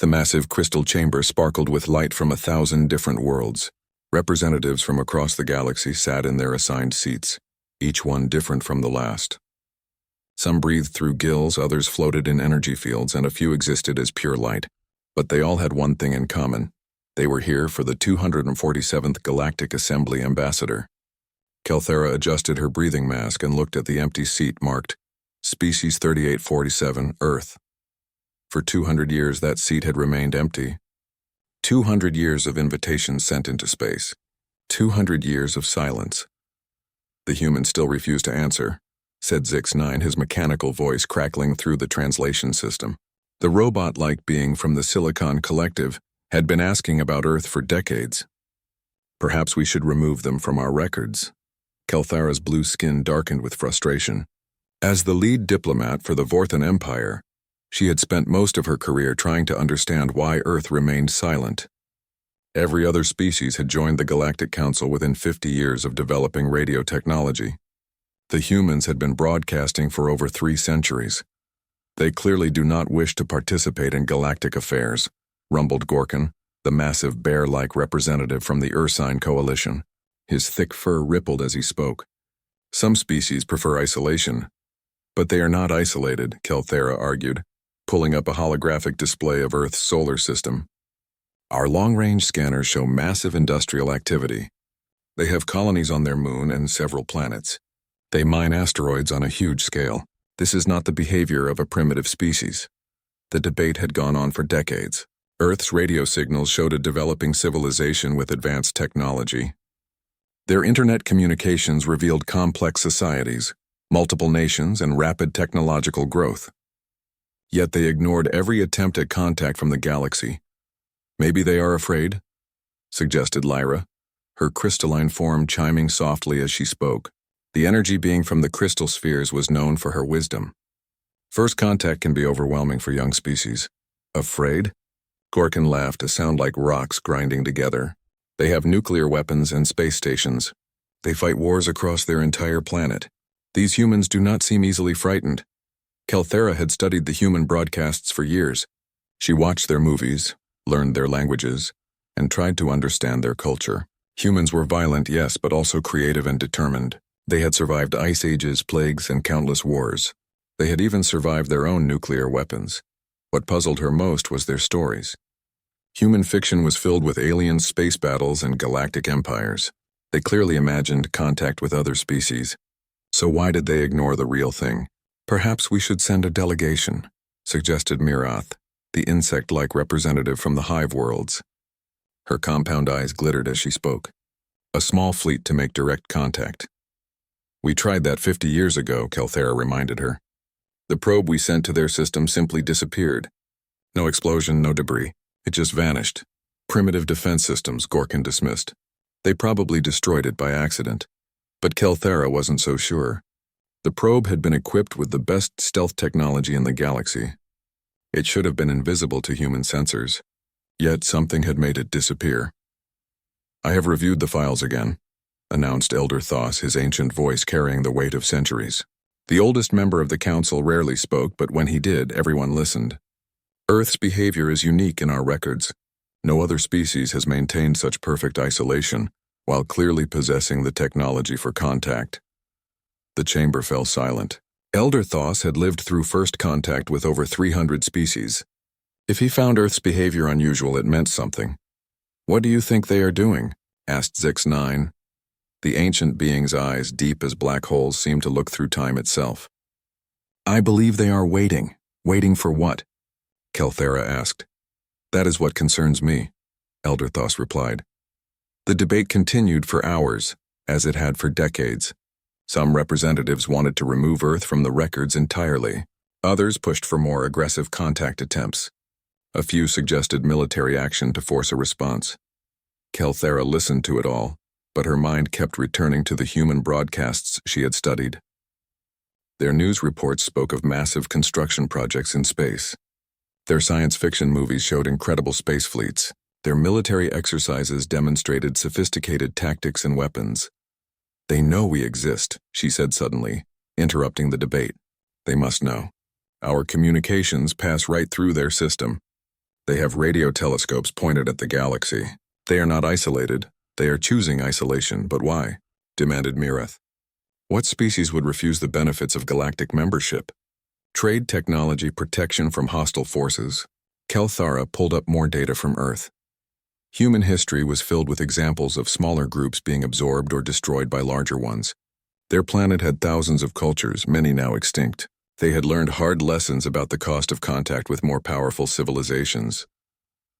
The massive crystal chamber sparkled with light from 1,000 different worlds. Representatives from across the galaxy sat in their assigned seats, each one different from the last. Some breathed through gills, others floated in energy fields, and a few existed as pure light. But they all had one thing in common. They were here for the 247th Galactic Assembly Ambassador. Kelthera adjusted her breathing mask and looked at the empty seat marked Species 3847, Earth. For 200 years that seat had remained empty. 200 years of invitations sent into space. 200 years of silence. The human still refused to answer, said Zix-9, his mechanical voice crackling through the translation system. The robot-like being from the Silicon Collective had been asking about Earth for decades. Perhaps we should remove them from our records. Kelthera's blue skin darkened with frustration. As the lead diplomat for the Vorthan Empire, she had spent most of her career trying to understand why Earth remained silent. Every other species had joined the Galactic Council within 50 years of developing radio technology. The humans had been broadcasting for over 3 centuries. They clearly do not wish to participate in galactic affairs, rumbled Gorkin, the massive bear-like representative from the Ursine Coalition. His thick fur rippled as he spoke. Some species prefer isolation. But they are not isolated, Kelthera argued, pulling up a holographic display of Earth's solar system. Our long-range scanners show massive industrial activity. They have colonies on their moon and several planets. They mine asteroids on a huge scale. This is not the behavior of a primitive species. The debate had gone on for decades. Earth's radio signals showed a developing civilization with advanced technology. Their internet communications revealed complex societies, multiple nations, and rapid technological growth. Yet they ignored every attempt at contact from the galaxy. Maybe they are afraid, suggested Lyra, her crystalline form chiming softly as she spoke. The energy being from the crystal spheres was known for her wisdom. First contact can be overwhelming for young species. Afraid? Gorkin laughed, a sound like rocks grinding together. They have nuclear weapons and space stations. They fight wars across their entire planet. These humans do not seem easily frightened. Kelthera had studied the human broadcasts for years. She watched their movies, learned their languages, and tried to understand their culture. Humans were violent, yes, but also creative and determined. They had survived ice ages, plagues, and countless wars. They had even survived their own nuclear weapons. What puzzled her most was their stories. Human fiction was filled with alien space battles and galactic empires. They clearly imagined contact with other species. So why did they ignore the real thing? Perhaps we should send a delegation, suggested Mirath, the insect-like representative from the hive worlds. Her compound eyes glittered as she spoke. A small fleet to make direct contact. We tried that 50 years ago, Kelthera reminded her. The probe we sent to their system simply disappeared. No explosion, no debris. It just vanished. Primitive defense systems, Gorkin dismissed. They probably destroyed it by accident. But Kelthera wasn't so sure. The probe had been equipped with the best stealth technology in the galaxy. It should have been invisible to human sensors. Yet something had made it disappear. I have reviewed the files again, announced Elder Thos, his ancient voice carrying the weight of centuries. The oldest member of the council rarely spoke, but when he did, everyone listened. Earth's behavior is unique in our records. No other species has maintained such perfect isolation, while clearly possessing the technology for contact. The chamber fell silent. Elder Thos had lived through first contact with over 300 species. If he found Earth's behavior unusual, it meant something. What do you think they are doing? Asked Zix-9. The ancient being's eyes, deep as black holes, seemed to look through time itself. I believe they are waiting. Waiting for what? Kelthera asked. That is what concerns me, Elder Thos replied. The debate continued for hours, as it had for decades. Some representatives wanted to remove Earth from the records entirely. Others pushed for more aggressive contact attempts. A few suggested military action to force a response. Kelthera listened to it all, but her mind kept returning to the human broadcasts she had studied. Their news reports spoke of massive construction projects in space. Their science fiction movies showed incredible space fleets. Their military exercises demonstrated sophisticated tactics and weapons. They know we exist, she said suddenly, interrupting the debate. They must know. Our communications pass right through their system. They have radio telescopes pointed at the galaxy. They are not isolated. They are choosing isolation, but why? Demanded Mireth. What species would refuse the benefits of galactic membership? Trade, technology, protection from hostile forces. Kelthara pulled up more data from Earth. Human history was filled with examples of smaller groups being absorbed or destroyed by larger ones. Their planet had thousands of cultures, many now extinct. They had learned hard lessons about the cost of contact with more powerful civilizations.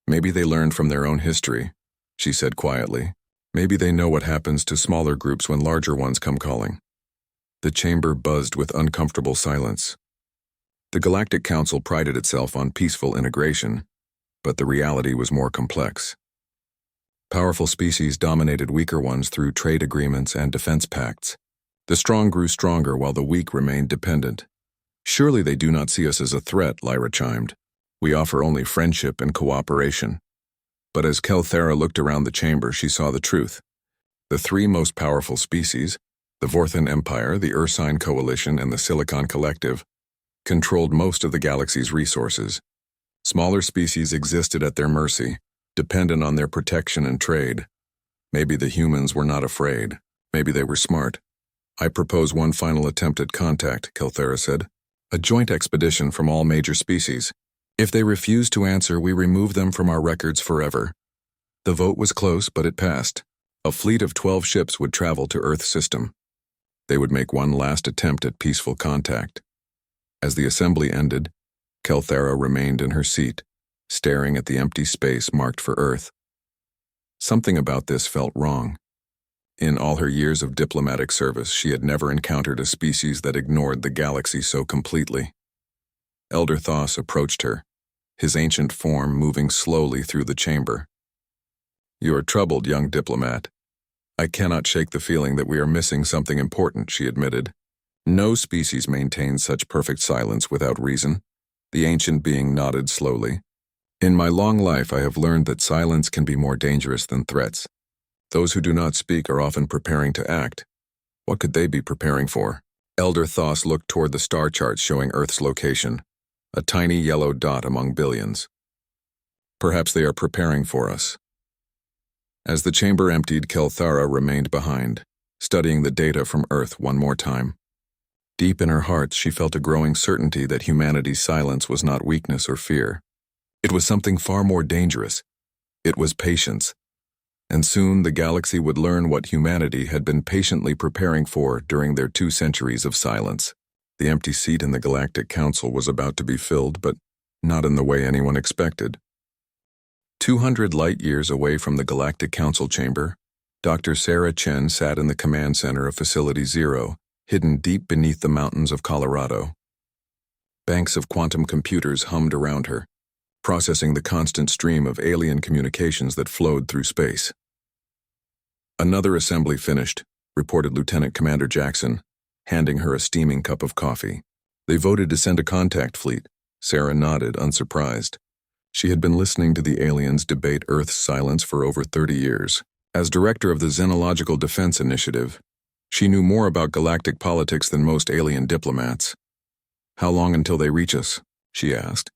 Maybe they learned from their own history, she said quietly. Maybe they know what happens to smaller groups when larger ones come calling. The chamber buzzed with uncomfortable silence. The Galactic Council prided itself on peaceful integration, but the reality was more complex. Powerful species dominated weaker ones through trade agreements and defense pacts. The strong grew stronger while the weak remained dependent. Surely they do not see us as a threat, Lyra chimed. We offer only friendship and cooperation. But as Kelthara looked around the chamber, she saw the truth. The three most powerful species, the Vorthan Empire, the Ursine Coalition, and the Silicon Collective, controlled most of the galaxy's resources. Smaller species existed at their mercy, dependent on their protection and trade. Maybe the humans were not afraid. Maybe they were smart. I propose one final attempt at contact, Kelthara said. A joint expedition from all major species. If they refuse to answer, we remove them from our records forever. The vote was close, but it passed. A fleet of 12 ships would travel to Earth's system. They would make one last attempt at peaceful contact. As the assembly ended, Kelthara remained in her seat, staring at the empty space marked for Earth. Something about this felt wrong. In all her years of diplomatic service, she had never encountered a species that ignored the galaxy so completely. Elder Thos approached her, his ancient form moving slowly through the chamber. You are troubled, young diplomat. I cannot shake the feeling that we are missing something important, she admitted. No species maintains such perfect silence without reason. The ancient being nodded slowly. In my long life, I have learned that silence can be more dangerous than threats. Those who do not speak are often preparing to act. What could they be preparing for? Elder Thos looked toward the star charts showing Earth's location, a tiny yellow dot among billions. Perhaps they are preparing for us. As the chamber emptied, Kelthara remained behind, studying the data from Earth one more time. Deep in her heart, she felt a growing certainty that humanity's silence was not weakness or fear. It was something far more dangerous. It was patience. And soon the galaxy would learn what humanity had been patiently preparing for during their 2 centuries of silence. The empty seat in the Galactic Council was about to be filled, but not in the way anyone expected. 200 light-years away from the Galactic Council chamber, Dr. Sarah Chen sat in the command center of Facility Zero, hidden deep beneath the mountains of Colorado. Banks of quantum computers hummed around her, processing the constant stream of alien communications that flowed through space. Another assembly finished, reported Lieutenant Commander Jackson, handing her a steaming cup of coffee. They voted to send a contact fleet. Sarah nodded, unsurprised. She had been listening to the aliens debate Earth's silence for over 30 years. As director of the Xenological Defense Initiative, she knew more about galactic politics than most alien diplomats. How long until they reach us? She asked.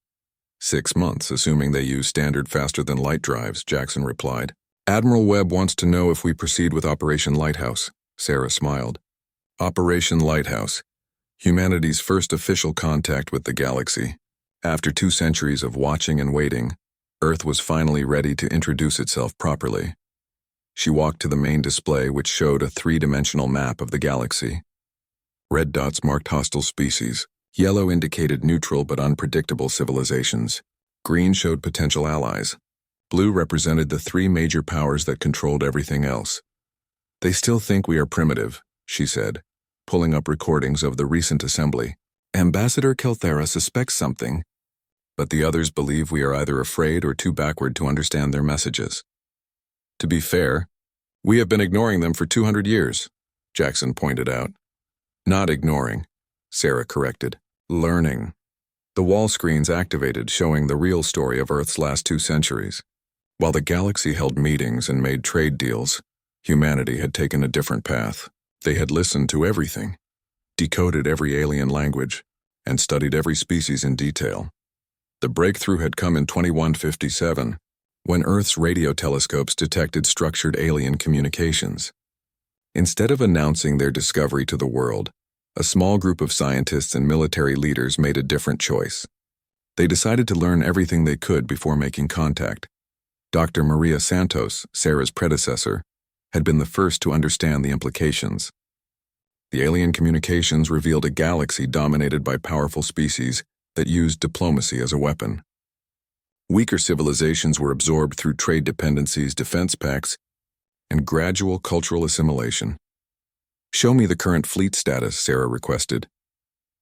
6 months, assuming they use standard faster-than-light drives, Jackson replied. Admiral Webb wants to know if we proceed with Operation Lighthouse. Sarah smiled. Operation Lighthouse, humanity's first official contact with the galaxy. After 2 centuries of watching and waiting, Earth was finally ready to introduce itself properly. She walked to the main display, which showed a 3-dimensional map of the galaxy. Red dots marked hostile species. Yellow indicated neutral but unpredictable civilizations. Green showed potential allies. Blue represented the 3 major powers that controlled everything else. They still think we are primitive, she said, pulling up recordings of the recent assembly. Ambassador Kelthara suspects something, but the others believe we are either afraid or too backward to understand their messages. To be fair, we have been ignoring them for 200 years, Jackson pointed out. Not ignoring, Sarah corrected. Learning. The wall screens activated, showing the real story of Earth's last 2 centuries. While the galaxy held meetings and made trade deals, humanity had taken a different path. They had listened to everything, decoded every alien language, and studied every species in detail. The breakthrough had come in 2157, when Earth's radio telescopes detected structured alien communications. Instead of announcing their discovery to the world, a small group of scientists and military leaders made a different choice. They decided to learn everything they could before making contact. Dr. Maria Santos, Sarah's predecessor, had been the first to understand the implications. The alien communications revealed a galaxy dominated by powerful species that used diplomacy as a weapon. Weaker civilizations were absorbed through trade dependencies, defense pacts, and gradual cultural assimilation. "Show me the current fleet status," Sarah requested.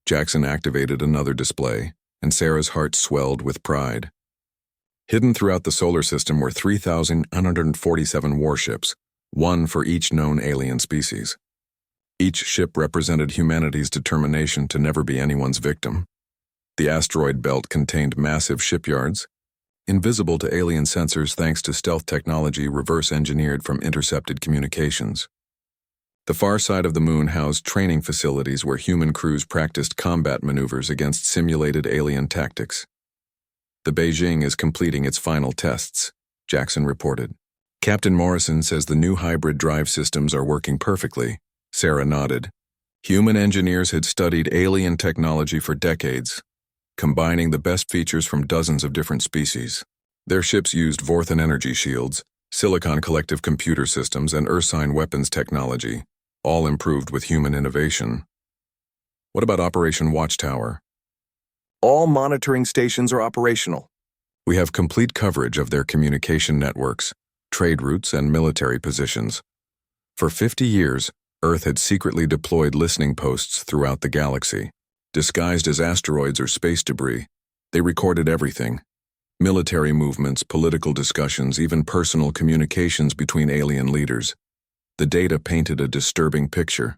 Jackson activated another display, and Sarah's heart swelled with pride. Hidden throughout the solar system were 3,147 warships, one for each known alien species. Each ship represented humanity's determination to never be anyone's victim. The asteroid belt contained massive shipyards, invisible to alien sensors thanks to stealth technology reverse-engineered from intercepted communications. The far side of the moon housed training facilities where human crews practiced combat maneuvers against simulated alien tactics. "The Beijing is completing its final tests," Jackson reported. "Captain Morrison says the new hybrid drive systems are working perfectly." Sarah nodded. Human engineers had studied alien technology for decades, combining the best features from dozens of different species. Their ships used Vorthan energy shields, Silicon collective computer systems, and Ursine weapons technology, all improved with human innovation. "What about Operation Watchtower?" All monitoring stations are operational. "We have complete coverage of their communication networks, trade routes, and military positions. For 50 years, Earth had secretly deployed listening posts throughout the galaxy. Disguised as asteroids or space debris, they recorded everything. Military movements, political discussions, even personal communications between alien leaders. The data painted a disturbing picture.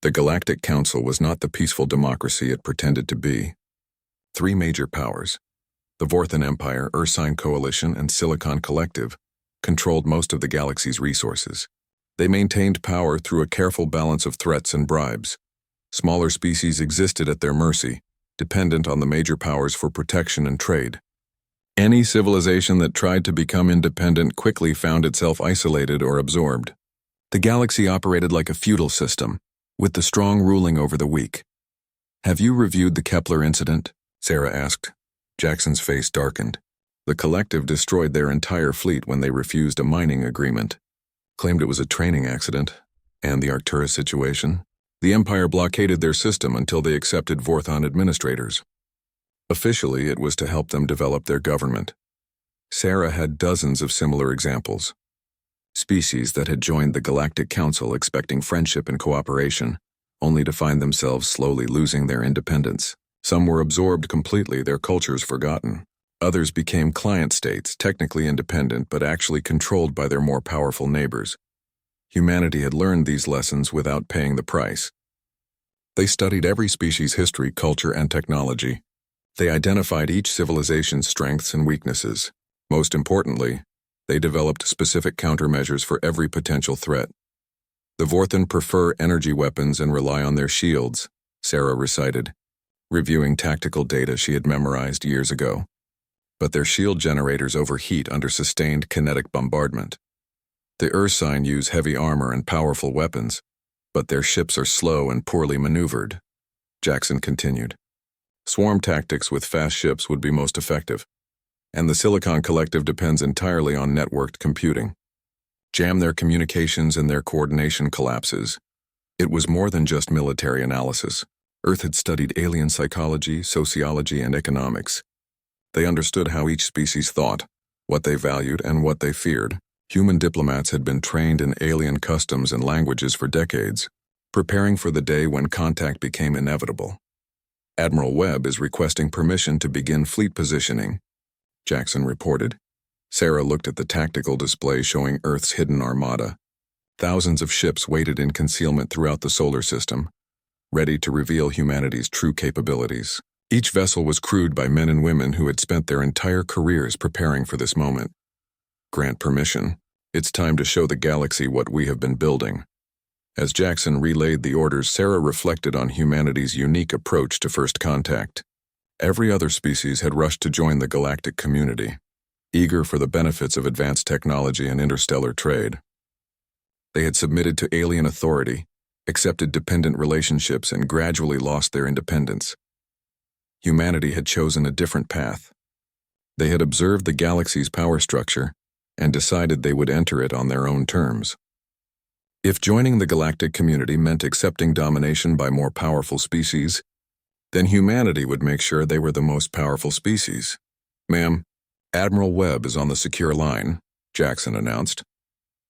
The Galactic Council was not the peaceful democracy it pretended to be. 3 major powers, the Vorthan Empire, Ursine Coalition, and Silicon Collective, controlled most of the galaxy's resources. They maintained power through a careful balance of threats and bribes. Smaller species existed at their mercy, dependent on the major powers for protection and trade. Any civilization that tried to become independent quickly found itself isolated or absorbed. The galaxy operated like a feudal system, with the strong ruling over the weak. "Have you reviewed the Kepler incident?" Sarah asked. Jackson's face darkened. The collective destroyed their entire fleet when they refused a mining agreement. Claimed it was a training accident. And the Arcturus situation? The Empire blockaded their system until they accepted Vorthan administrators. Officially, it was to help them develop their government. Sarah had dozens of similar examples. Species that had joined the Galactic Council expecting friendship and cooperation, only to find themselves slowly losing their independence. Some were absorbed completely, their cultures forgotten. Others became client states, technically independent but actually controlled by their more powerful neighbors. Humanity had learned these lessons without paying the price. They studied every species' history, culture, and technology. They identified each civilization's strengths and weaknesses. Most importantly, they developed specific countermeasures for every potential threat. "The Vorthan prefer energy weapons and rely on their shields," Sarah recited, reviewing tactical data she had memorized years ago. "But their shield generators overheat under sustained kinetic bombardment. The Ursine use heavy armor and powerful weapons, but their ships are slow and poorly maneuvered." Jackson continued. "Swarm tactics with fast ships would be most effective, and the Silicon Collective depends entirely on networked computing. Jam their communications and their coordination collapses." It was more than just military analysis. Earth had studied alien psychology, sociology, and economics. They understood how each species thought, what they valued, and what they feared. Human diplomats had been trained in alien customs and languages for decades, preparing for the day when contact became inevitable. "Admiral Webb is requesting permission to begin fleet positioning," Jackson reported. Sarah looked at the tactical display showing Earth's hidden armada. Thousands of ships waited in concealment throughout the solar system, ready to reveal humanity's true capabilities. Each vessel was crewed by men and women who had spent their entire careers preparing for this moment. "Grant permission. It's time to show the galaxy what we have been building." As Jackson relayed the orders, Sarah reflected on humanity's unique approach to first contact. Every other species had rushed to join the galactic community, eager for the benefits of advanced technology and interstellar trade. They had submitted to alien authority, accepted dependent relationships, and gradually lost their independence. Humanity had chosen a different path. They had observed the galaxy's power structure and decided they would enter it on their own terms. If joining the galactic community meant accepting domination by more powerful species, then humanity would make sure they were the most powerful species. "Ma'am, Admiral Webb is on the secure line," Jackson announced.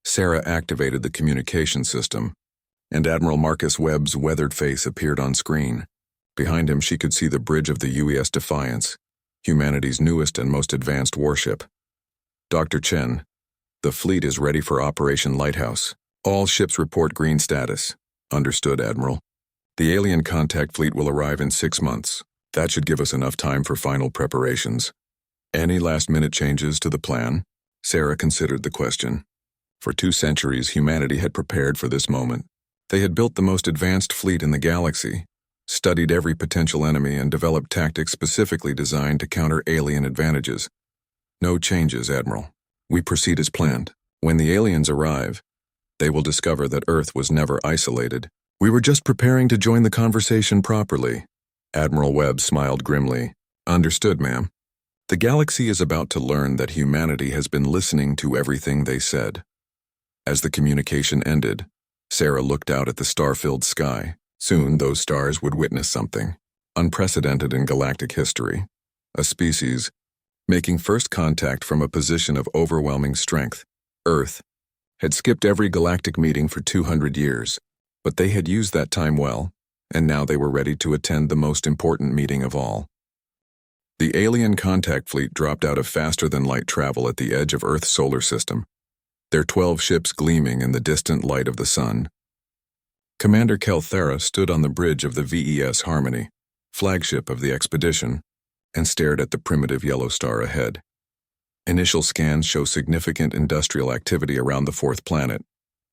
Sarah activated the communication system, and Admiral Marcus Webb's weathered face appeared on screen. Behind him, she could see the bridge of the UES Defiance, humanity's newest and most advanced warship. "Dr. Chen, the fleet is ready for Operation Lighthouse. All ships report green status." "Understood, Admiral. The alien contact fleet will arrive in 6 months. That should give us enough time for final preparations. Any last-minute changes to the plan?" Sarah considered the question. For 2 centuries, humanity had prepared for this moment. They had built the most advanced fleet in the galaxy, studied every potential enemy, and developed tactics specifically designed to counter alien advantages. "No changes, Admiral. We proceed as planned. When the aliens arrive, they will discover that Earth was never isolated. We were just preparing to join the conversation properly." Admiral Webb smiled grimly. "Understood, ma'am. The galaxy is about to learn that humanity has been listening to everything they said." As the communication ended, Sarah looked out at the star-filled sky. Soon those stars would witness something unprecedented in galactic history. A species making first contact from a position of overwhelming strength. Earth had skipped every galactic meeting for 200 years, but they had used that time well, and now they were ready to attend the most important meeting of all. The alien contact fleet dropped out of faster-than-light travel at the edge of Earth's solar system, their 12 ships gleaming in the distant light of the sun. Commander Kelthera stood on the bridge of the VES Harmony, flagship of the expedition, and stared at the primitive yellow star ahead. "Initial scans show significant industrial activity around the 4th planet,"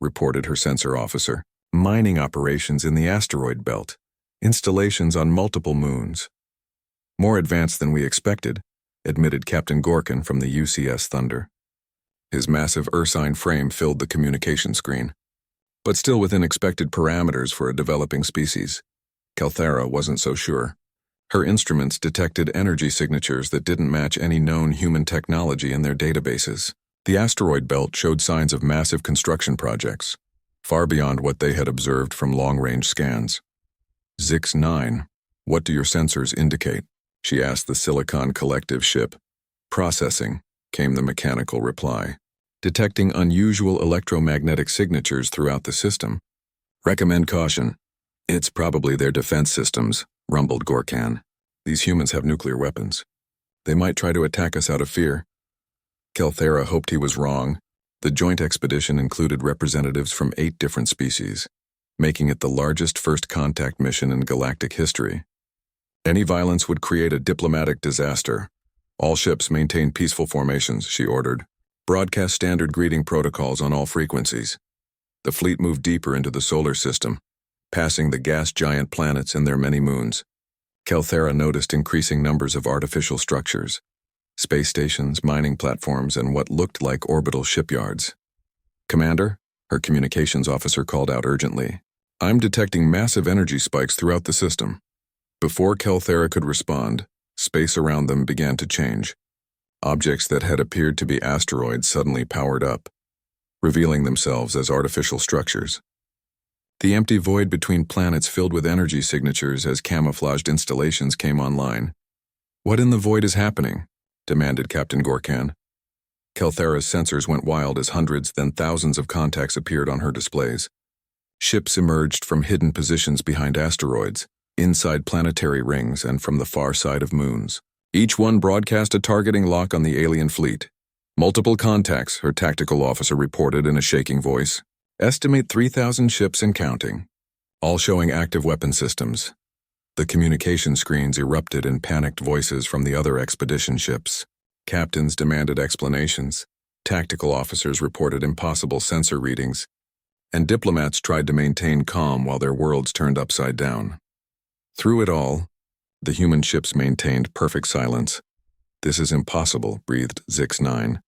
reported her sensor officer. "Mining operations in the asteroid belt, installations on multiple moons." "More advanced than we expected," admitted Captain Gorkin from the UCS Thunder. His massive ursine frame filled the communication screen. "But still within expected parameters for a developing species." Kelthera wasn't so sure. Her instruments detected energy signatures that didn't match any known human technology in their databases. The asteroid belt showed signs of massive construction projects, far beyond what they had observed from long-range scans. "Zix-9, what do your sensors indicate?" she asked the Silicon Collective ship. "Processing," came the mechanical reply. "Detecting unusual electromagnetic signatures throughout the system. Recommend caution." "It's probably their defense systems," rumbled Gorkan. "These humans have nuclear weapons. They might try to attack us out of fear." Kelthera hoped he was wrong. The joint expedition included representatives from 8 different species, making it the largest first contact mission in galactic history. "Any violence would create a diplomatic disaster. All ships maintain peaceful formations," she ordered. "Broadcast standard greeting protocols on all frequencies." The fleet moved deeper into the solar system, passing the gas giant planets and their many moons. Kelthera noticed increasing numbers of artificial structures, space stations, mining platforms, and what looked like orbital shipyards. "Commander," her communications officer called out urgently, "I'm detecting massive energy spikes throughout the system." Before Kelthera could respond, space around them began to change. Objects that had appeared to be asteroids suddenly powered up, revealing themselves as artificial structures. The empty void between planets filled with energy signatures as camouflaged installations came online. "What in the void is happening?" demanded Captain Gorkan. Kelthera's sensors went wild as hundreds, then thousands of contacts appeared on her displays. Ships emerged from hidden positions behind asteroids, inside planetary rings, and from the far side of moons. Each one broadcast a targeting lock on the alien fleet. "Multiple contacts," her tactical officer reported in a shaking voice. "Estimate 3,000 ships and counting, all showing active weapon systems." The communication screens erupted in panicked voices from the other expedition ships. Captains demanded explanations, tactical officers reported impossible sensor readings, and diplomats tried to maintain calm while their worlds turned upside down. Through it all, The human ships maintained perfect silence. "This is impossible," breathed Zix-9.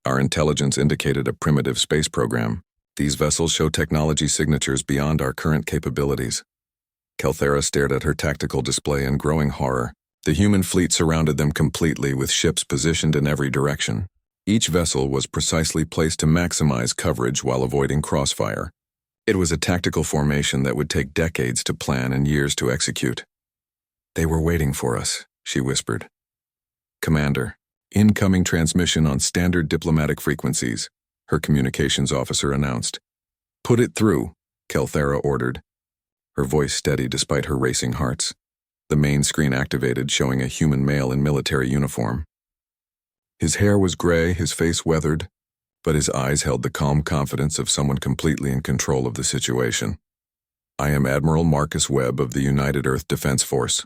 "Our intelligence indicated a primitive space program. These vessels show technology signatures beyond our current capabilities." Kelthera stared at her tactical display in growing horror. The human fleet surrounded them completely, with ships positioned in every direction. Each vessel was precisely placed to maximize coverage while avoiding crossfire. It was a tactical formation that would take decades to plan and years to execute. "They were waiting for us," she whispered. "Commander, incoming transmission on standard diplomatic frequencies," her communications officer announced. "Put it through," Kelthera ordered. Her voice steady despite her racing hearts. The main screen activated, showing a human male in military uniform. His hair was gray, his face weathered, but his eyes held the calm confidence of someone completely in control of the situation. "I am Admiral Marcus Webb of the United Earth Defense Force,"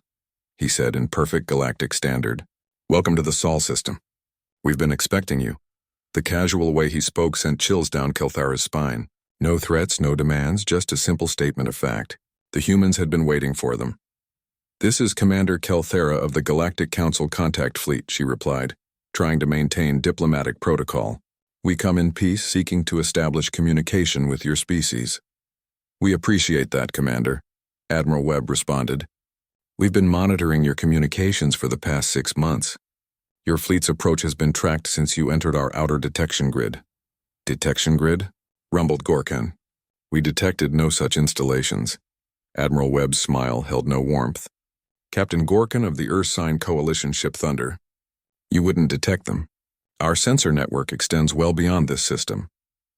he said in perfect galactic standard. "Welcome to the Sol system. We've been expecting you." The casual way he spoke sent chills down Kelthera's spine. No threats, no demands, just a simple statement of fact. The humans had been waiting for them. "This is Commander Kelthera of the Galactic Council Contact Fleet," she replied, trying to maintain diplomatic protocol. "We come in peace, seeking to establish communication with your species." "We appreciate that, Commander," Admiral Webb responded. "We've been monitoring your communications for the past 6 months. Your fleet's approach has been tracked since you entered our outer detection grid." "Detection grid?" rumbled Gorkan. "We detected no such installations." Admiral Webb's smile held no warmth. "Captain Gorkan of the Earth-Sign Coalition ship Thunder. You wouldn't detect them. Our sensor network extends well beyond this system,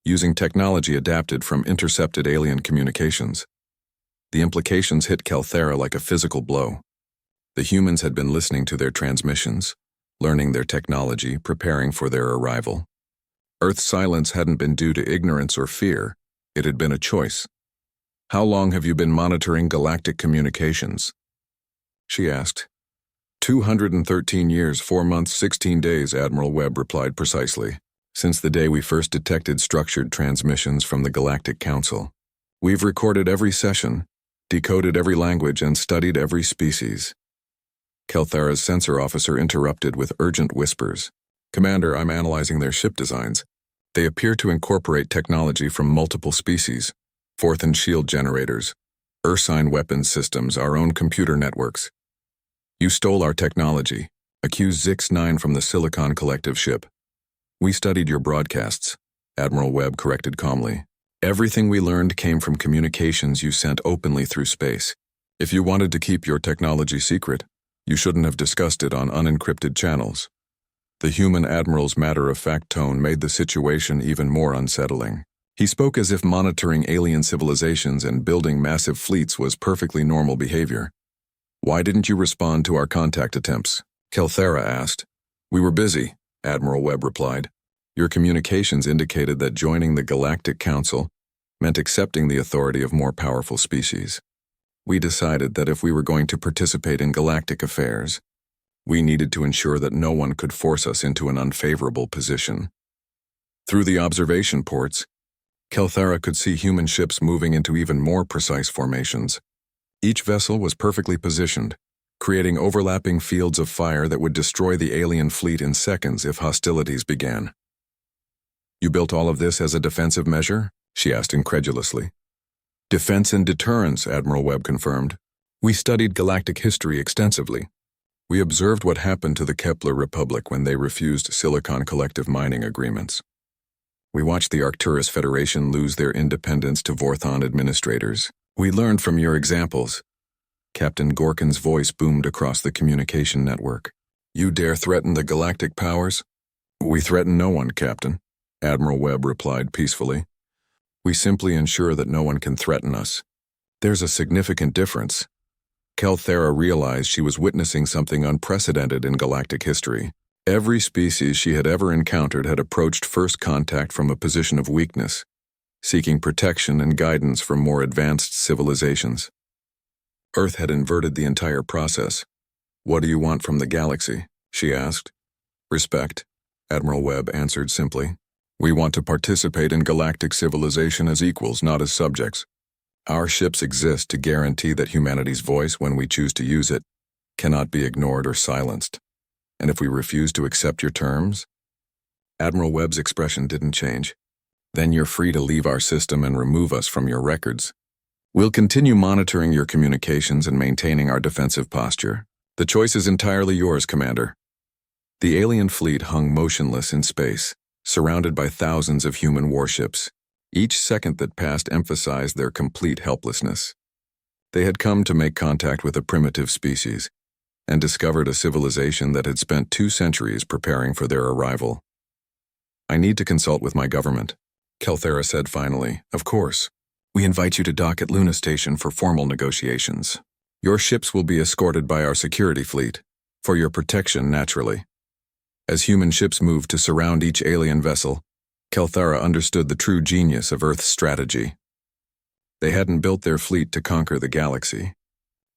using technology adapted from intercepted alien communications." The implications hit Kelthera like a physical blow. The humans had been listening to their transmissions, learning their technology, preparing for their arrival. Earth's silence hadn't been due to ignorance or fear. It had been a choice. "How long have you been monitoring galactic communications?" she asked. 213 years, 4 months, 16 days, Admiral Webb replied precisely. "Since the day we first detected structured transmissions from the Galactic Council. We've recorded every session, decoded every language, and studied every species." Kelthera's sensor officer interrupted with urgent whispers. "Commander, I'm analyzing their ship designs. They appear to incorporate technology from multiple species. Fourth and shield generators, Ursine weapons systems, our own computer networks. You stole our technology," accused Zix-9 from the Silicon Collective ship. "We studied your broadcasts," Admiral Webb corrected calmly. "Everything we learned came from communications you sent openly through space. If you wanted to keep your technology secret, you shouldn't have discussed it on unencrypted channels." The human admiral's matter-of-fact tone made the situation even more unsettling. He spoke as if monitoring alien civilizations and building massive fleets was perfectly normal behavior. "Why didn't you respond to our contact attempts?" Kelthera asked. "We were busy," Admiral Webb replied. "Your communications indicated that joining the Galactic Council meant accepting the authority of more powerful species. We decided that if we were going to participate in galactic affairs, we needed to ensure that no one could force us into an unfavorable position." Through the observation ports, Kelthera could see human ships moving into even more precise formations. Each vessel was perfectly positioned, creating overlapping fields of fire that would destroy the alien fleet in seconds if hostilities began. "You built all of this as a defensive measure?" she asked incredulously. "Defense and deterrence," Admiral Webb confirmed. "We studied galactic history extensively. We observed what happened to the Kepler Republic when they refused Silicon Collective mining agreements. We watched the Arcturus Federation lose their independence to Vorthon administrators. We learned from your examples." Captain Gorkan's voice boomed across the communication network. "You dare threaten the galactic powers?" "We threaten no one, Captain," Admiral Webb replied peacefully. "We simply ensure that no one can threaten us." "There's a significant difference." Kelthera realized she was witnessing something unprecedented in galactic history. Every species she had ever encountered had approached first contact from a position of weakness, seeking protection and guidance from more advanced civilizations. Earth had inverted the entire process. "What do you want from the galaxy?" she asked. "Respect," Admiral Webb answered simply. "We want to participate in galactic civilization as equals, not as subjects. Our ships exist to guarantee that humanity's voice when we choose to use it. cannot be ignored or silenced. And if we refuse to accept your terms? Admiral Webb's expression didn't change. Then you're free to leave our system and remove us from your records. We'll continue monitoring your communications and maintaining our defensive posture. The choice is entirely yours, Commander. The alien fleet hung motionless in space, surrounded by thousands of human warships. Each second that passed emphasized their complete helplessness. They had come to make contact with a primitive species and discovered a civilization that had spent 2 centuries preparing for their arrival. I need to consult with my government, Kelthera said finally. Of course. We invite you to dock at Luna Station for formal negotiations. Your ships will be escorted by our security fleet, for your protection naturally. As human ships moved to surround each alien vessel, Kelthera understood the true genius of Earth's strategy. They hadn't built their fleet to conquer the galaxy.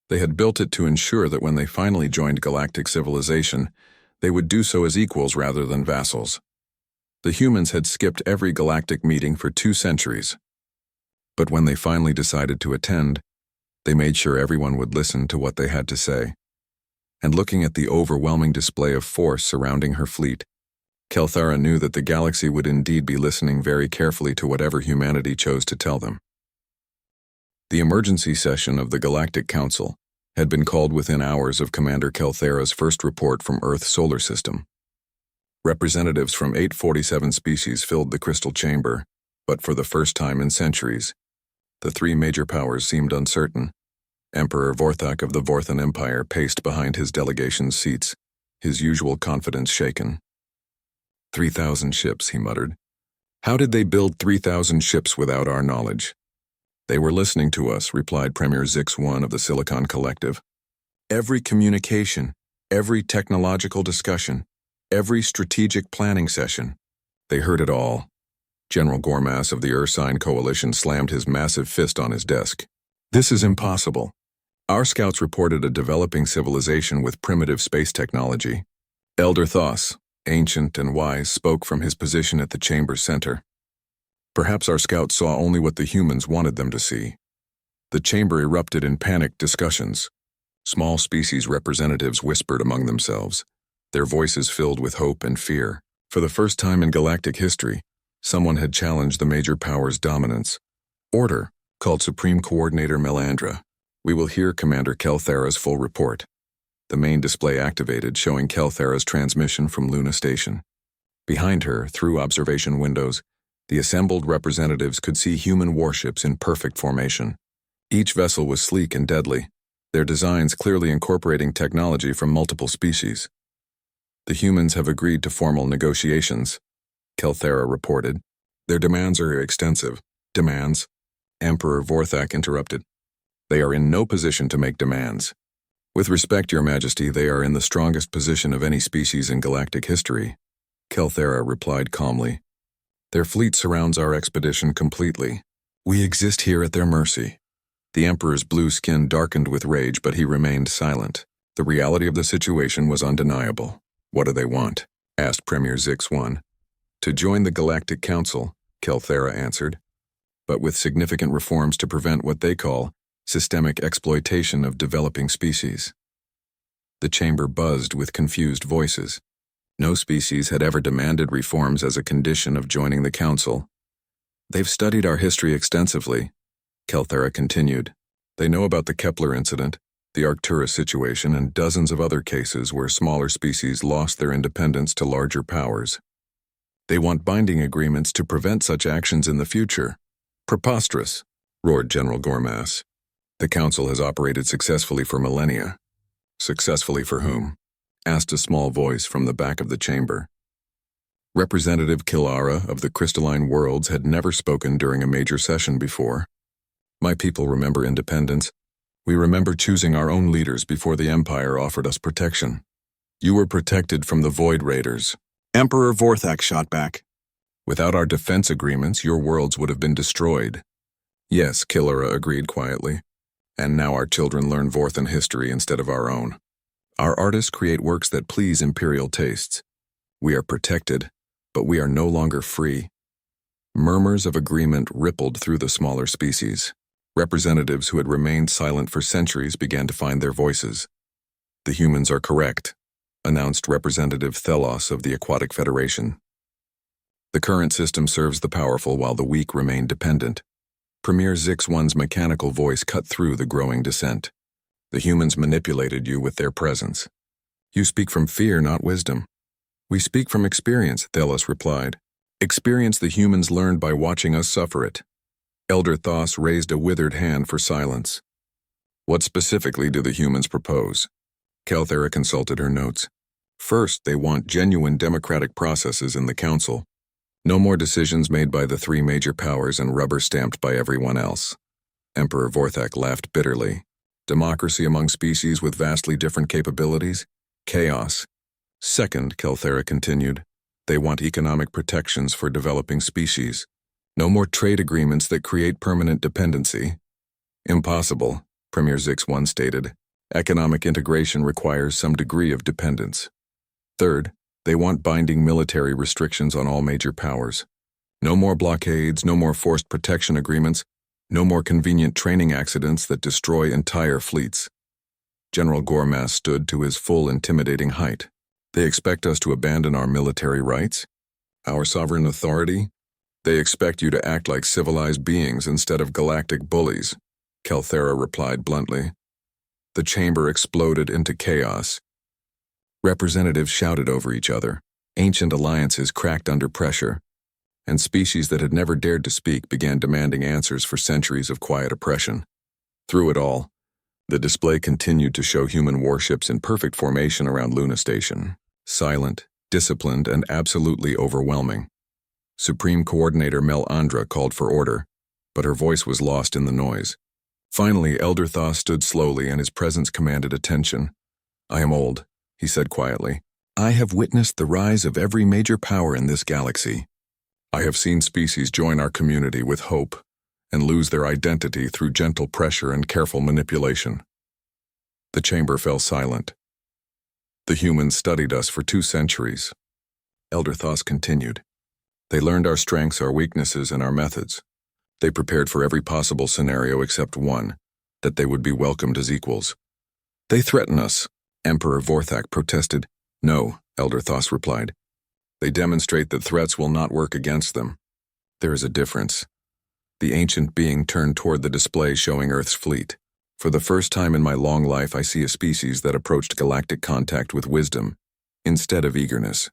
They had built it to ensure that when they finally joined galactic civilization, they would do so as equals rather than vassals. The humans had skipped every galactic meeting for 2 centuries. But when they finally decided to attend, they made sure everyone would listen to what they had to say. And looking at the overwhelming display of force surrounding her fleet, Kelthera knew that the galaxy would indeed be listening very carefully to whatever humanity chose to tell them. The emergency session of the Galactic Council had been called within hours of Commander Kelthera's first report from Earth's solar system. Representatives from 847 species filled the crystal chamber, but for the first time in centuries, the 3 major powers seemed uncertain. Emperor Vorthak of the Vorthan Empire paced behind his delegation's seats, his usual confidence shaken. 3,000 ships, he muttered. How did they build 3,000 ships without our knowledge? They were listening to us, replied Premier Zix-1 of the Silicon Collective. Every communication, every technological discussion, every strategic planning session. They heard it all. General Gormas of the Ursine Coalition slammed his massive fist on his desk. This is impossible. Our scouts reported a developing civilization with primitive space technology. Elder Thos, ancient and wise, spoke from his position at the chamber's center. Perhaps our scouts saw only what the humans wanted them to see. The chamber erupted in panicked discussions. Small species representatives whispered among themselves, their voices filled with hope and fear. For the first time in galactic history, someone had challenged the major powers' dominance. Order, called Supreme Coordinator Melandra. We will hear Commander Kelthera's full report. The main display activated, showing Kelthera's transmission from Luna Station. Behind her, through observation windows, the assembled representatives could see human warships in perfect formation. Each vessel was sleek and deadly, their designs clearly incorporating technology from multiple species. The humans have agreed to formal negotiations, Kelthera reported. Their demands are extensive. Demands? Emperor Vorthak interrupted. They are in no position to make demands. With respect, Your Majesty, they are in the strongest position of any species in galactic history, Kelthera replied calmly. Their fleet surrounds our expedition completely. We exist here at their mercy. The Emperor's blue skin darkened with rage, but he remained silent. The reality of the situation was undeniable. What do they want? Asked Premier Zix-1. To join the Galactic Council, Kelthera answered, but with significant reforms to prevent what they call systemic exploitation of developing species. The chamber buzzed with confused voices. No species had ever demanded reforms as a condition of joining the Council. They've studied our history extensively, Kelthera continued. They know about the Kepler incident, the Arcturus situation, and dozens of other cases where smaller species lost their independence to larger powers. They want binding agreements to prevent such actions in the future. Preposterous, roared General Gormas. The Council has operated successfully for millennia. Successfully for whom? Asked a small voice from the back of the chamber. Representative Kilara of the Crystalline Worlds had never spoken during a major session before. My people remember independence. We remember choosing our own leaders before the Empire offered us protection. You were protected from the Void Raiders. Emperor Vorthak shot back. Without our defense agreements, your worlds would have been destroyed. Yes, Kilara agreed quietly. And now our children learn Vorthan history instead of our own. Our artists create works that please imperial tastes. We are protected, but we are no longer free. Murmurs of agreement rippled through the smaller species. Representatives who had remained silent for centuries began to find their voices. The humans are correct, announced Representative Thelos of the Aquatic Federation. The current system serves the powerful while the weak remain dependent. Premier Zix-1's mechanical voice cut through the growing dissent. The humans manipulated you with their presence. You speak from fear, not wisdom. We speak from experience, Thelos replied. Experience the humans learned by watching us suffer it. Elder Thos raised a withered hand for silence. What specifically do the humans propose? Calthera consulted her notes. First, they want genuine democratic processes in the council. No more decisions made by the three major powers and rubber-stamped by everyone else. Emperor Vorthak laughed bitterly. Democracy among species with vastly different capabilities? Chaos. Second, Calthera continued, they want economic protections for developing species. No more trade agreements that create permanent dependency. Impossible, Premier Zix-1 stated. Economic integration requires some degree of dependence. Third, they want binding military restrictions on all major powers. No more blockades, no more forced protection agreements, no more convenient training accidents that destroy entire fleets. General Gormas stood to his full intimidating height. They expect us to abandon our military rights? Our sovereign authority? They expect you to act like civilized beings instead of galactic bullies, Calthera replied bluntly. The chamber exploded into chaos. Representatives shouted over each other. Ancient alliances cracked under pressure, and species that had never dared to speak began demanding answers for centuries of quiet oppression. Through it all, the display continued to show human warships in perfect formation around Luna Station. Silent, disciplined, and absolutely overwhelming. Supreme Coordinator Melandra called for order, but her voice was lost in the noise. Finally, Elder Thos stood slowly and his presence commanded attention. I am old, he said quietly. I have witnessed the rise of every major power in this galaxy. I have seen species join our community with hope and lose their identity through gentle pressure and careful manipulation. The chamber fell silent. The humans studied us for 2 centuries. Elder Thos continued. They learned our strengths, our weaknesses, and our methods. They prepared for every possible scenario except one, that they would be welcomed as equals. They threaten us, Emperor Vorthak protested. No, Elder Thos replied. They demonstrate that threats will not work against them. There is a difference. The ancient being turned toward the display showing Earth's fleet. For the first time in my long life, I see a species that approached galactic contact with wisdom, instead of eagerness.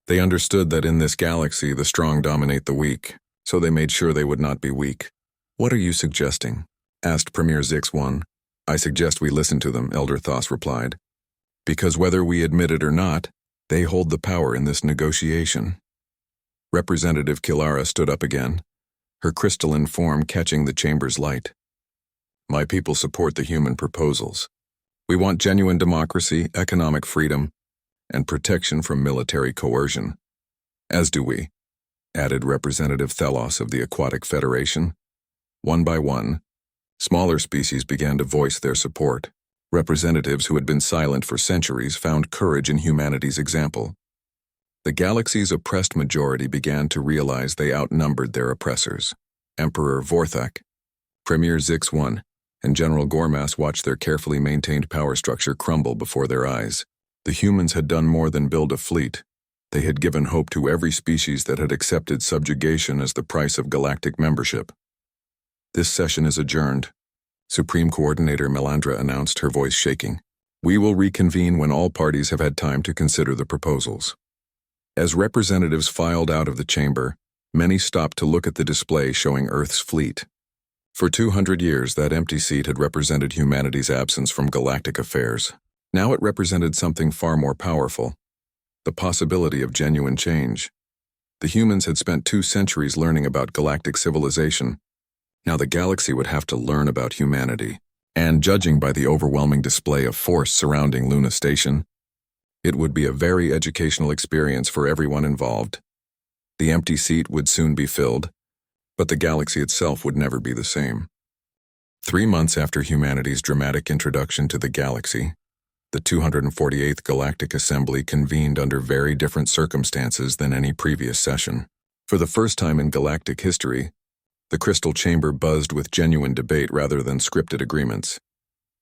They understood that in this galaxy, the strong dominate the weak, so they made sure they would not be weak. What are you suggesting? Asked Premier Zix-1. I suggest we listen to them, Elder Thos replied. Because whether we admit it or not, they hold the power in this negotiation. Representative Kilara stood up again, her crystalline form catching the chamber's light. My people support the human proposals. We want genuine democracy, economic freedom, and protection from military coercion. As do we, added Representative Thelos of the Aquatic Federation. One by one, smaller species began to voice their support. Representatives who had been silent for centuries found courage in humanity's example. The galaxy's oppressed majority began to realize they outnumbered their oppressors. Emperor Vorthak, Premier Zix-1, and General Gormas watched their carefully maintained power structure crumble before their eyes. The humans had done more than build a fleet. They had given hope to every species that had accepted subjugation as the price of galactic membership. This session is adjourned, Supreme Coordinator Melandra announced, her voice shaking. We will reconvene when all parties have had time to consider the proposals. As representatives filed out of the chamber, many stopped to look at the display showing Earth's fleet. For 200 years, that empty seat had represented humanity's absence from galactic affairs. Now it represented something far more powerful, the possibility of genuine change. The humans had spent 2 centuries learning about galactic civilization. Now the galaxy would have to learn about humanity. And judging by the overwhelming display of force surrounding Luna Station, it would be a very educational experience for everyone involved. The empty seat would soon be filled, but the galaxy itself would never be the same. 3 months after humanity's dramatic introduction to the galaxy, the 248th Galactic Assembly convened under very different circumstances than any previous session. For the first time in galactic history, the crystal chamber buzzed with genuine debate rather than scripted agreements.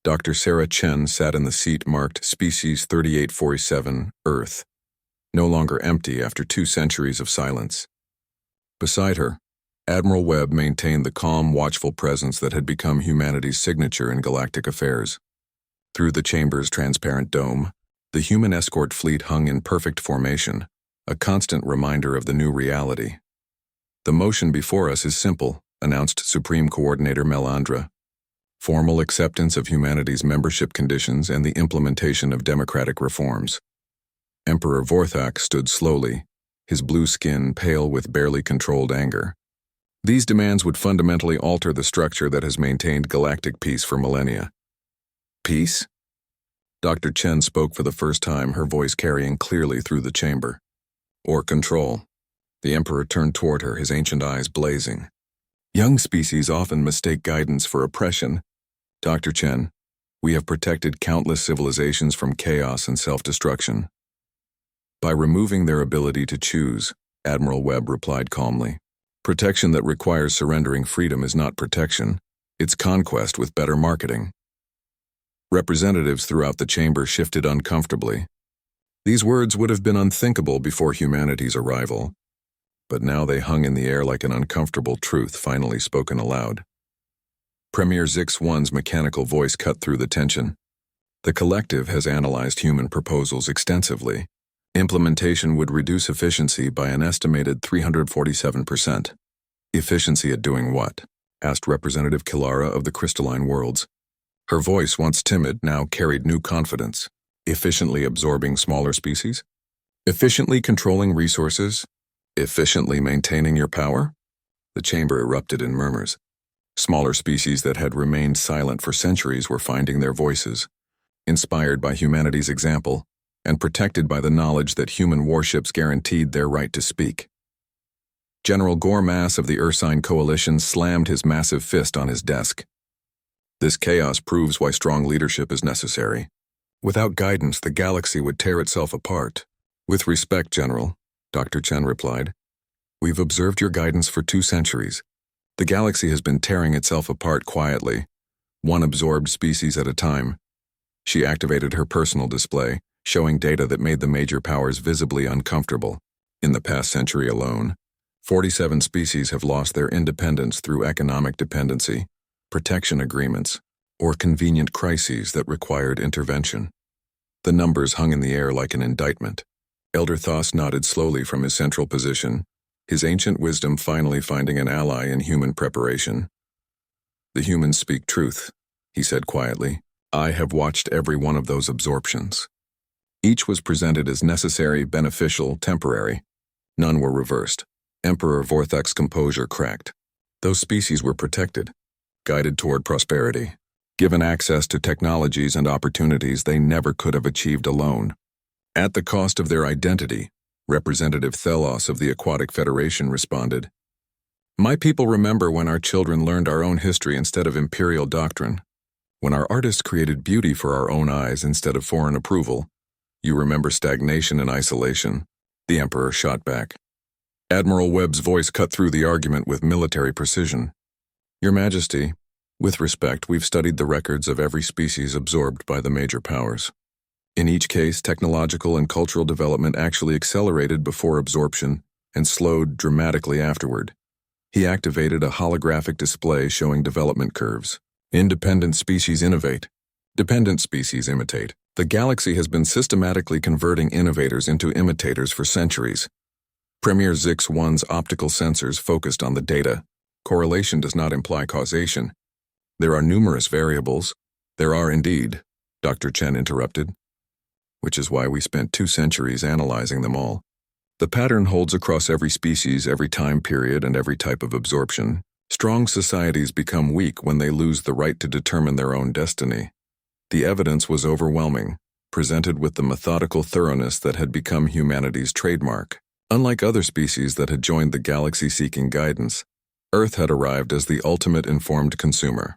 Dr. Sarah Chen sat in the seat marked Species 3847, Earth, no longer empty after 2 centuries of silence. Beside her, Admiral Webb maintained the calm, watchful presence that had become humanity's signature in galactic affairs. Through the chamber's transparent dome, the human escort fleet hung in perfect formation, a constant reminder of the new reality. "The motion before us is simple," announced Supreme Coordinator Melandra. "Formal acceptance of humanity's membership conditions and the implementation of democratic reforms." Emperor Vorthak stood slowly, his blue skin pale with barely controlled anger. These demands would fundamentally alter the structure that has maintained galactic peace for millennia. "Peace?" Dr. Chen spoke for the first time, her voice carrying clearly through the chamber. "Or control?" The Emperor turned toward her, his ancient eyes blazing. "Young species often mistake guidance for oppression. Dr. Chen, we have protected countless civilizations from chaos and self-destruction." "By removing their ability to choose," Admiral Webb replied calmly. "Protection that requires surrendering freedom is not protection, it's conquest with better marketing." Representatives throughout the chamber shifted uncomfortably. These words would have been unthinkable before humanity's arrival, but now they hung in the air like an uncomfortable truth finally spoken aloud. Premier Zix-1's mechanical voice cut through the tension. "The collective has analyzed human proposals extensively. Implementation would reduce efficiency by an estimated 347%. "Efficiency at doing what?" asked Representative Kilara of the Crystalline Worlds. Her voice, once timid, now carried new confidence. "Efficiently absorbing smaller species? Efficiently controlling resources? Efficiently maintaining your power?" The chamber erupted in murmurs. Smaller species that had remained silent for centuries were finding their voices, inspired by humanity's example, and protected by the knowledge that human warships guaranteed their right to speak. General Gormass of the Ursine Coalition slammed his massive fist on his desk. "This chaos proves why strong leadership is necessary. Without guidance, the galaxy would tear itself apart." "With respect, General," Dr. Chen replied. "We've observed your guidance for 2 centuries. The galaxy has been tearing itself apart quietly, one absorbed species at a time." She activated her personal display, showing data that made the major powers visibly uncomfortable. "In the past century alone, 47 species have lost their independence through economic dependency, protection agreements, or convenient crises that required intervention." The numbers hung in the air like an indictment. Elder Thos nodded slowly from his central position, his ancient wisdom finally finding an ally in human preparation. "The humans speak truth," he said quietly. "I have watched every one of those absorptions. Each was presented as necessary, beneficial, temporary. None were reversed." Emperor Vorthak's composure cracked. "Those species were protected, guided toward prosperity, given access to technologies and opportunities they never could have achieved alone. At the cost of their identity," Representative Thelos of the Aquatic Federation responded. "My people remember when our children learned our own history instead of imperial doctrine. When our artists created beauty for our own eyes instead of foreign approval. You remember stagnation and isolation," the Emperor shot back. Admiral Webb's voice cut through the argument with military precision. "Your Majesty, with respect, we've studied the records of every species absorbed by the major powers. In each case, technological and cultural development actually accelerated before absorption and slowed dramatically afterward." He activated a holographic display showing development curves. "Independent species innovate. Dependent species imitate. The galaxy has been systematically converting innovators into imitators for centuries." Premier Zix-1's optical sensors focused on the data. "Correlation does not imply causation. There are numerous variables." "There are indeed," Dr. Chen interrupted. "Which is why we spent 2 centuries analyzing them all. The pattern holds across every species, every time period, and every type of absorption. Strong societies become weak when they lose the right to determine their own destiny." The evidence was overwhelming, presented with the methodical thoroughness that had become humanity's trademark. Unlike other species that had joined the galaxy seeking guidance, Earth had arrived as the ultimate informed consumer.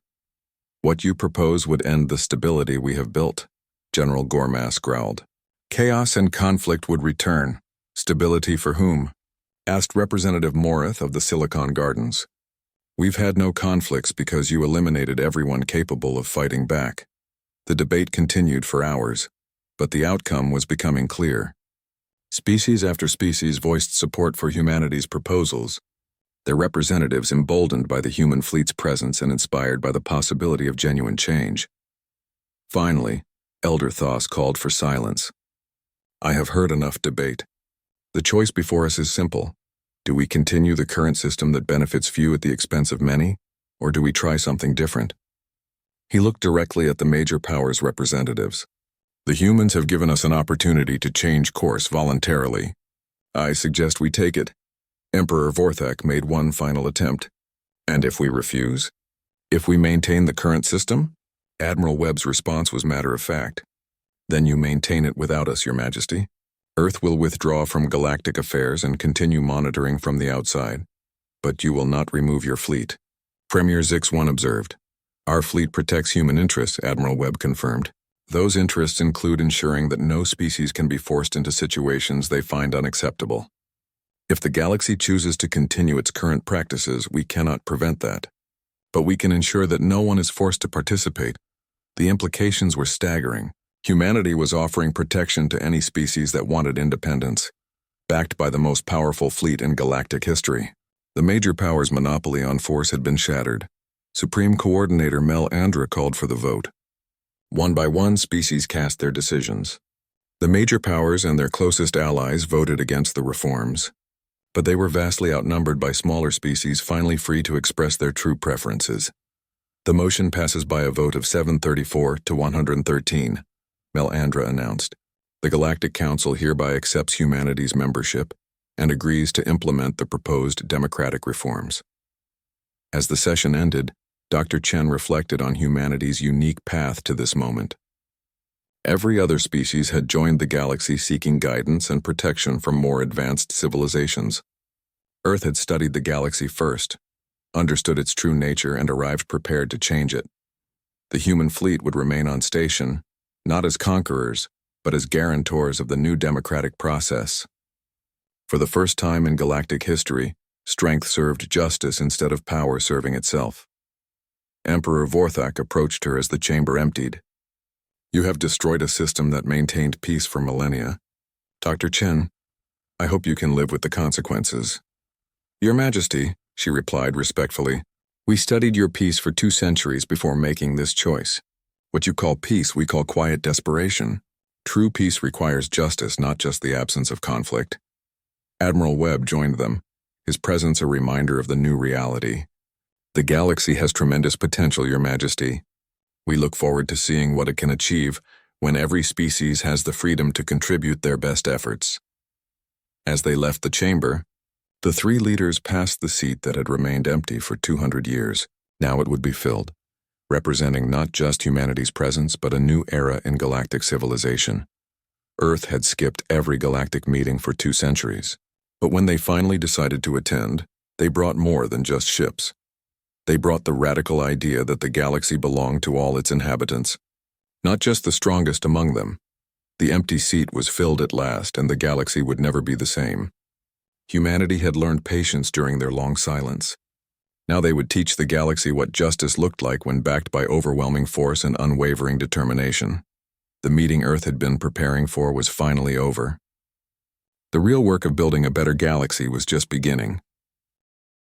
"What you propose would end the stability we have built," General Gormass growled. "Chaos and conflict would return. Stability for whom?" asked Representative Morith of the Silicon Gardens. "We've had no conflicts because you eliminated everyone capable of fighting back." The debate continued for hours, but the outcome was becoming clear. Species after species voiced support for humanity's proposals, their representatives emboldened by the human fleet's presence and inspired by the possibility of genuine change. Finally, Elder Thos called for silence. I have heard enough debate. The choice before us is simple. Do we continue the current system that benefits few at the expense of many, or do we try something different? He looked directly at the major powers' representatives. The humans have given us an opportunity to change course voluntarily. I suggest we take it. Emperor Vorthak made one final attempt. And if we refuse? If we maintain the current system? Admiral Webb's response was matter of fact. Then you maintain it without us, Your Majesty. Earth will withdraw from galactic affairs and continue monitoring from the outside. But you will not remove your fleet. Premier Zix-1 observed. Our fleet protects human interests, Admiral Webb confirmed. Those interests include ensuring that no species can be forced into situations they find unacceptable. If the galaxy chooses to continue its current practices, we cannot prevent that. But we can ensure that no one is forced to participate. The implications were staggering. Humanity was offering protection to any species that wanted independence, backed by the most powerful fleet in galactic history. The major powers' monopoly on force had been shattered. Supreme Coordinator Mel Andra called for the vote. One by one, species cast their decisions. The major powers and their closest allies voted against the reforms, but they were vastly outnumbered by smaller species finally free to express their true preferences. The motion passes by a vote of 734 to 113, Mel Andra announced. The Galactic Council hereby accepts humanity's membership and agrees to implement the proposed democratic reforms. As the session ended, Dr. Chen reflected on humanity's unique path to this moment. Every other species had joined the galaxy seeking guidance and protection from more advanced civilizations. Earth had studied the galaxy first, understood its true nature, and arrived prepared to change it. The human fleet would remain on station, not as conquerors, but as guarantors of the new democratic process. For the first time in galactic history, strength served justice instead of power serving itself. Emperor Vorthak approached her as the chamber emptied. You have destroyed a system that maintained peace for millennia. Dr. Chen, I hope you can live with the consequences. Your Majesty, she replied respectfully, we studied your peace for 2 centuries before making this choice. What you call peace, we call quiet desperation. True peace requires justice, not just the absence of conflict. Admiral Webb joined them, his presence a reminder of the new reality. The galaxy has tremendous potential, Your Majesty. We look forward to seeing what it can achieve when every species has the freedom to contribute their best efforts. As they left the chamber, the 3 leaders passed the seat that had remained empty for 200 years. Now it would be filled, representing not just humanity's presence but a new era in galactic civilization. Earth had skipped every galactic meeting for 2 centuries. But when they finally decided to attend, they brought more than just ships. They brought the radical idea that the galaxy belonged to all its inhabitants, not just the strongest among them. The empty seat was filled at last, and the galaxy would never be the same. Humanity had learned patience during their long silence. Now they would teach the galaxy what justice looked like when backed by overwhelming force and unwavering determination. The meeting Earth had been preparing for was finally over. The real work of building a better galaxy was just beginning.